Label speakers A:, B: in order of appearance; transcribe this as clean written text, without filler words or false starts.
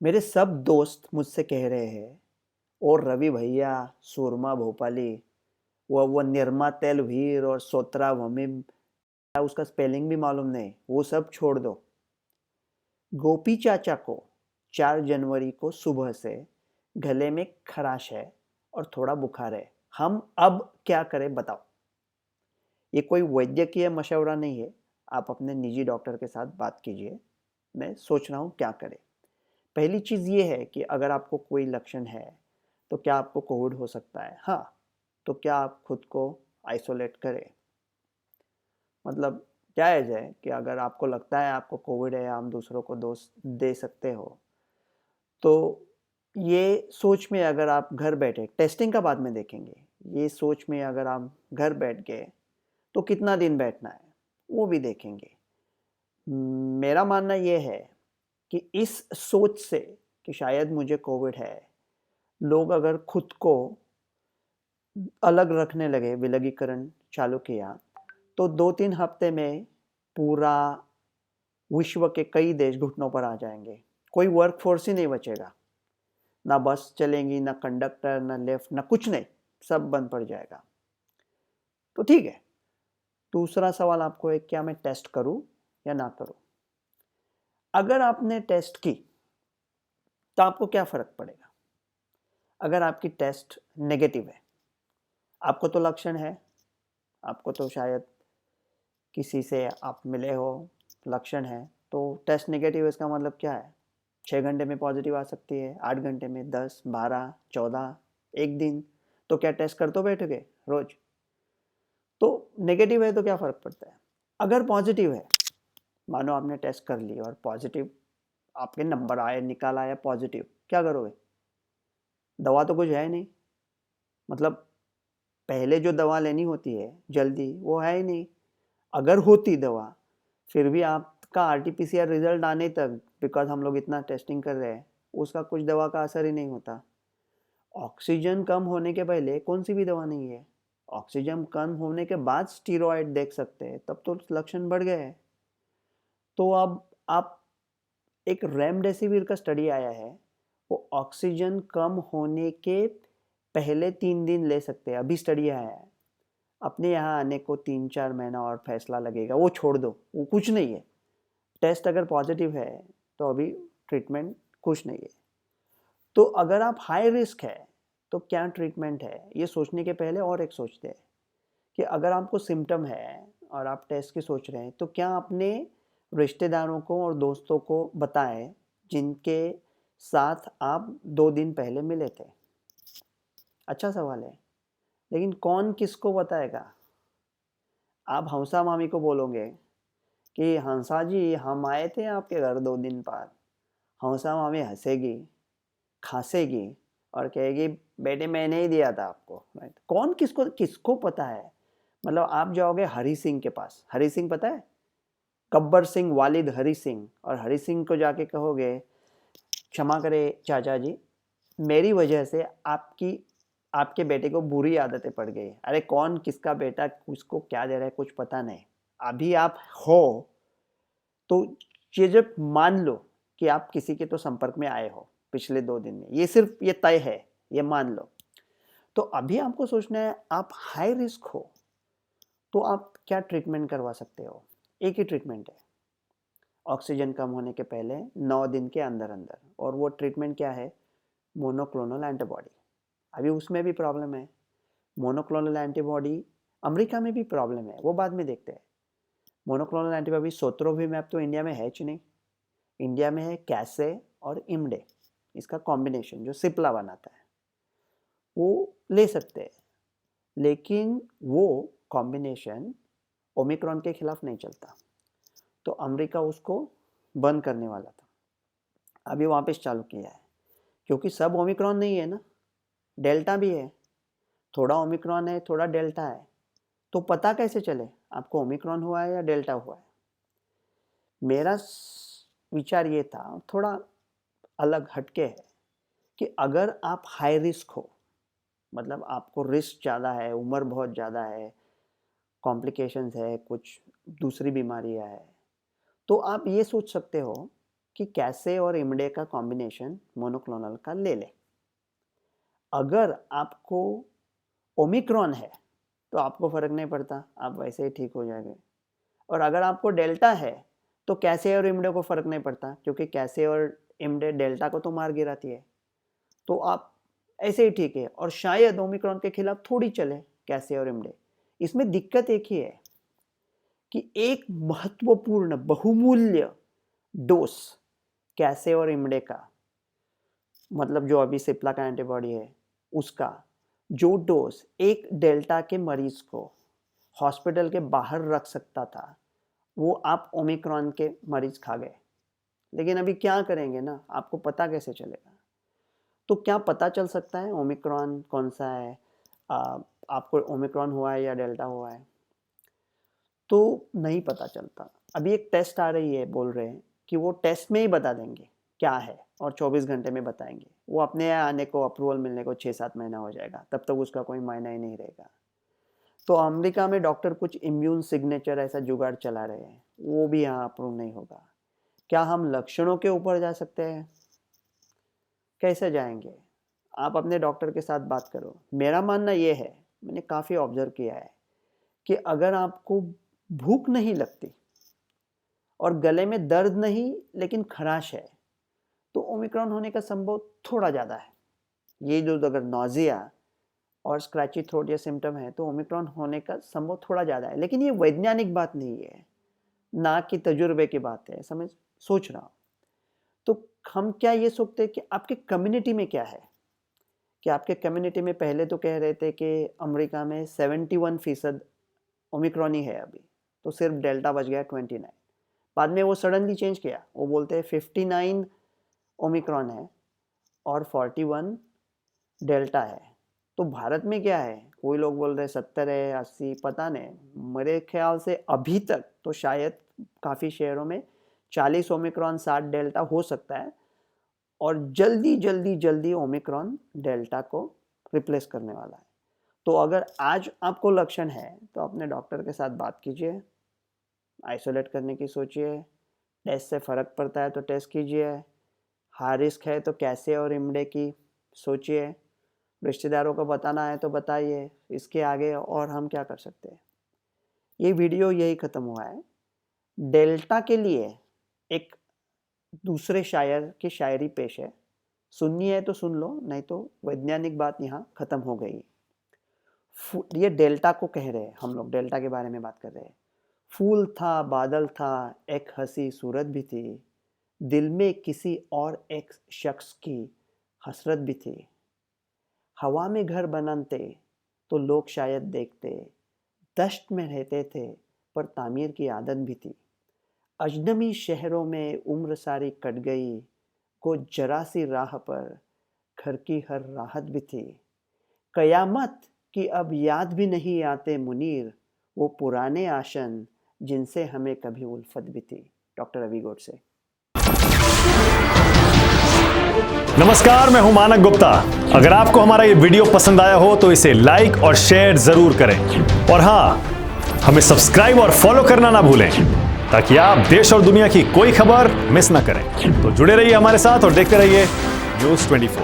A: मेरे सब दोस्त मुझसे कह रहे हैं और रवि भैया, सुरमा भोपाली, वो निरमा तेलवीर और सोत्रा वमिम, उसका स्पेलिंग भी मालूम नहीं, वो सब छोड़ दो। गोपी चाचा को 4 जनवरी को सुबह से गले में खराश है और थोड़ा बुखार है। हम अब क्या करें बताओ। ये कोई वैद्यकीय मशवरा नहीं है। आप अपने निजी डॉक्टर के साथ बात कीजिए। मैं सोच रहा हूँ क्या करें। पहली चीज़ ये है कि अगर आपको कोई लक्षण है तो क्या आपको कोविड हो सकता है? हाँ, तो क्या आप खुद को आइसोलेट करें? मतलब जायज़ है कि अगर आपको लगता है आपको कोविड है, आप दूसरों को दोष दे सकते हो। तो ये सोच में अगर आप घर बैठे, टेस्टिंग का बाद में देखेंगे, ये सोच में अगर आप घर बैठ गए तो कितना दिन बैठना है वो भी देखेंगे। मेरा मानना ये है कि इस सोच से कि शायद मुझे कोविड है, लोग अगर खुद को अलग रखने लगे, विलगीकरण चालू किया, तो 2-3 हफ्ते में पूरा विश्व के कई देश घुटनों पर आ जाएंगे। कोई वर्क फोर्स ही नहीं बचेगा। ना बस चलेंगी, ना कंडक्टर, ना लिफ्ट, ना कुछ नहीं, सब बंद पड़ जाएगा। तो ठीक है। दूसरा सवाल आपको है, क्या मैं टेस्ट करूं या ना करूं? अगर आपने टेस्ट की तो आपको क्या फर्क पड़ेगा? अगर आपकी टेस्ट नेगेटिव है, आपको तो लक्षण है, आपको तो शायद किसी से आप मिले हो, लक्षण है, तो टेस्ट नेगेटिव है, इसका मतलब क्या है? 6 घंटे में पॉजिटिव आ सकती है, 8 घंटे में, 10, 12, 14, एक दिन। तो क्या टेस्ट कर तो बैठोगे रोज? तो नेगेटिव है तो क्या फ़र्क पड़ता है? अगर पॉजिटिव है, मानो आपने टेस्ट कर ली और पॉजिटिव आपके नंबर आए, निकाल आया पॉजिटिव, क्या करोगे? दवा तो कुछ है नहीं। मतलब पहले जो दवा लेनी होती है जल्दी, वो है ही नहीं। अगर होती दवा, फिर भी आपका आरटीपीसीआर रिजल्ट आने तक, बिकॉज हम लोग इतना टेस्टिंग कर रहे हैं, उसका कुछ दवा का असर ही नहीं होता। ऑक्सीजन कम होने के पहले कौन सी भी दवा नहीं है। ऑक्सीजन कम होने के बाद स्टीरॉयड देख सकते हैं, तब तो लक्षण बढ़ गए हैं। तो अब आप, एक रेमडेसिविर का स्टडी आया है, वो ऑक्सीजन कम होने के पहले 3 दिन ले सकते हैं। अभी स्टडी आया है। अपने यहाँ आने को 3-4 महीना और फैसला लगेगा, वो छोड़ दो, वो कुछ नहीं है। टेस्ट अगर पॉजिटिव है तो अभी ट्रीटमेंट कुछ नहीं है। तो अगर आप हाई रिस्क है तो क्या ट्रीटमेंट है, ये सोचने के पहले और एक सोचते हैं कि अगर आपको सिम्टम है और आप टेस्ट की सोच रहे हैं, तो क्या अपने रिश्तेदारों को और दोस्तों को बताएं जिनके साथ आप 2 दिन पहले मिले थे? अच्छा सवाल है। लेकिन कौन किसको बताएगा? आप हंसा मामी को बोलोगे कि हंसा जी हम आए थे आपके घर 2 दिन बाद। हंसा मामी हंसेगी, खांसेगी और कहेगी बेटे मैंने ही दिया था आपको। राइट? कौन किसको किसको पता है? मतलब आप जाओगे हरी सिंह के पास, हरी सिंह पता है, गब्बर सिंह वालिद हरी सिंह, और हरी सिंह को जाके कहोगे क्षमा करे चाचा जी, मेरी वजह से आपकी आपके बेटे को बुरी आदतें पड़ गई। अरे कौन किसका बेटा किसको क्या दे रहा है कुछ पता नहीं। अभी आप हो तो ये जब मान लो कि आप किसी के तो संपर्क में आए हो पिछले 2 दिन में, ये सिर्फ ये तय है, ये मान लो। तो अभी आपको सोचना है, आप हाई रिस्क हो तो आप क्या ट्रीटमेंट करवा सकते हो? एक ही ट्रीटमेंट है, ऑक्सीजन कम होने के पहले 9 दिन के अंदर अंदर। और वो ट्रीटमेंट क्या है? Monoclonal antibody. अभी उसमें भी प्रॉब्लम है। मोनोक्लोनल एंटीबॉडी अमेरिका में भी प्रॉब्लम है, वो बाद में देखते हैं। मोनोक्लोनल एंटीबॉडी सोत्रोविमैब तो इंडिया में है ही नहीं। इंडिया में है कैसे और इमडे, इसका कॉम्बिनेशन जो सिप्ला बनाता है, वो ले सकते हैं। लेकिन वो कॉम्बिनेशन ओमिक्रॉन के खिलाफ नहीं चलता, तो अमेरिका उसको बंद करने वाला था। अभी वापस चालू किया है, क्योंकि सब ओमिक्रॉन नहीं है ना, डेल्टा भी है। थोड़ा ओमिक्रॉन है, थोड़ा डेल्टा है। तो पता कैसे चले आपको ओमिक्रॉन हुआ है या डेल्टा हुआ है? मेरा विचार ये था, थोड़ा अलग हटके है, कि अगर आप हाई रिस्क हो, मतलब आपको रिस्क ज़्यादा है, उम्र बहुत ज़्यादा है, कॉम्प्लिकेशंस है, कुछ दूसरी बीमारियां है, तो आप ये सोच सकते हो कि कैसे और इमडे का कॉम्बिनेशन मोनोक्लोनल का ले लें। अगर आपको ओमिक्रॉन है तो आपको फ़र्क नहीं पड़ता, आप वैसे ही ठीक हो जाएंगे। और अगर आपको डेल्टा है तो कैसे और इमडे को फ़र्क नहीं पड़ता, क्योंकि कैसे और इमडे डेल्टा को तो मार गिराती है, तो आप ऐसे ही ठीक है। और शायद ओमिक्रॉन के खिलाफ थोड़ी चले कैसे और इमडे। इसमें दिक्कत एक ही है कि एक महत्वपूर्ण बहुमूल्य डोज कैसे और इमडे का, मतलब जो अभी सिप्ला का एंटीबॉडी है उसका जो डोज एक डेल्टा के मरीज को हॉस्पिटल के बाहर रख सकता था, वो आप ओमिक्रॉन के मरीज खा गए। लेकिन अभी क्या करेंगे ना, आपको पता कैसे चलेगा? तो क्या पता चल सकता है ओमिक्रॉन कौन सा है, आपको ओमिक्रॉन हुआ है या डेल्टा हुआ है? तो नहीं पता चलता। अभी एक टेस्ट आ रही है, बोल रहे हैं कि वो टेस्ट में ही बता देंगे क्या है और 24 घंटे में बताएंगे। वो अपने आने को, अप्रूवल मिलने को 6-7 महीना हो जाएगा, तब तक उसका कोई मायना ही नहीं रहेगा। तो अमेरिका में डॉक्टर कुछ इम्यून सिग्नेचर ऐसा जुगाड़ चला रहे हैं, वो भी यहाँ अप्रूव नहीं होगा। क्या हम लक्षणों के ऊपर जा सकते हैं? कैसे जाएंगे? आप अपने डॉक्टर के साथ बात करो। मेरा मानना ये है, मैंने काफ़ी ऑब्जर्व किया है कि अगर आपको भूख नहीं लगती और गले में दर्द नहीं लेकिन खराश है, तो ओमिक्रॉन होने का संभव थोड़ा ज़्यादा है। ये जो अगर नॉजिया और स्क्रैची थ्रोट या सिम्टम है तो ओमिक्रॉन होने का संभव थोड़ा ज़्यादा है। लेकिन ये वैज्ञानिक बात नहीं है, ना कि तजुर्बे की बात है, समझ सोच रहा हूँ। तो हम क्या ये सोचते हैं कि आपके कम्युनिटी में क्या है, कि आपके कम्युनिटी में पहले तो कह रहे थे कि अमेरिका में 71% ओमिक्रॉन ही है अभी, तो सिर्फ डेल्टा बच गया 29। बाद में वो सडनली चेंज किया, वो बोलते हैं 59 ओमिक्रॉन है और 41 डेल्टा है। तो भारत में क्या है, कोई लोग बोल रहे 70 है, 80, पता नहीं। मेरे ख्याल से अभी तक तो शायद काफ़ी शहरों में 40 ओमिक्रॉन 60 डेल्टा हो सकता है, और जल्दी जल्दी जल्दी ओमिक्रॉन डेल्टा को रिप्लेस करने वाला है। तो अगर आज आपको लक्षण है तो अपने डॉक्टर के साथ बात कीजिए, आइसोलेट करने की सोचिए, टेस्ट से फ़र्क पड़ता है तो टेस्ट कीजिए, हाई रिस्क है तो कैसे और इमडे की सोचिए, रिश्तेदारों को बताना है तो बताइए। इसके आगे और हम क्या कर सकते हैं? ये वीडियो यही ख़त्म हुआ है। डेल्टा के लिए एक दूसरे शायर की शायरी पेश है, सुननी है तो सुन लो, नहीं तो वैज्ञानिक बात यहाँ ख़त्म हो गई। ये डेल्टा को कह रहे हैं, हम लोग डेल्टा के बारे में बात कर रहे हैं। फूल था, बादल था, एक हंसी सूरत भी थी, दिल में किसी और एक शख्स की हसरत भी थी। हवा में घर बनाते तो लोग शायद देखते, दश्त में रहते थे पर तामीर की आदत भी थी। अजनबी शहरों में उम्र सारी कट गई, को जरा सी राह पर घर की हर राहत भी थी। कयामत की अब याद भी नहीं आते मुनीर, वो पुराने आशन जिनसे हमें कभी उल्फत भी थी। डॉक्टर रवि गोडसे।
B: नमस्कार, मैं हूं मानक गुप्ता। अगर आपको हमारा ये वीडियो पसंद आया हो तो इसे लाइक और शेयर जरूर करें, और हाँ, हमें सब्सक्राइब और फॉलो करना ना भूलें ताकि आप देश और दुनिया की कोई खबर मिस ना करें। तो जुड़े रहिए हमारे साथ और देखते रहिए न्यूज़ 24।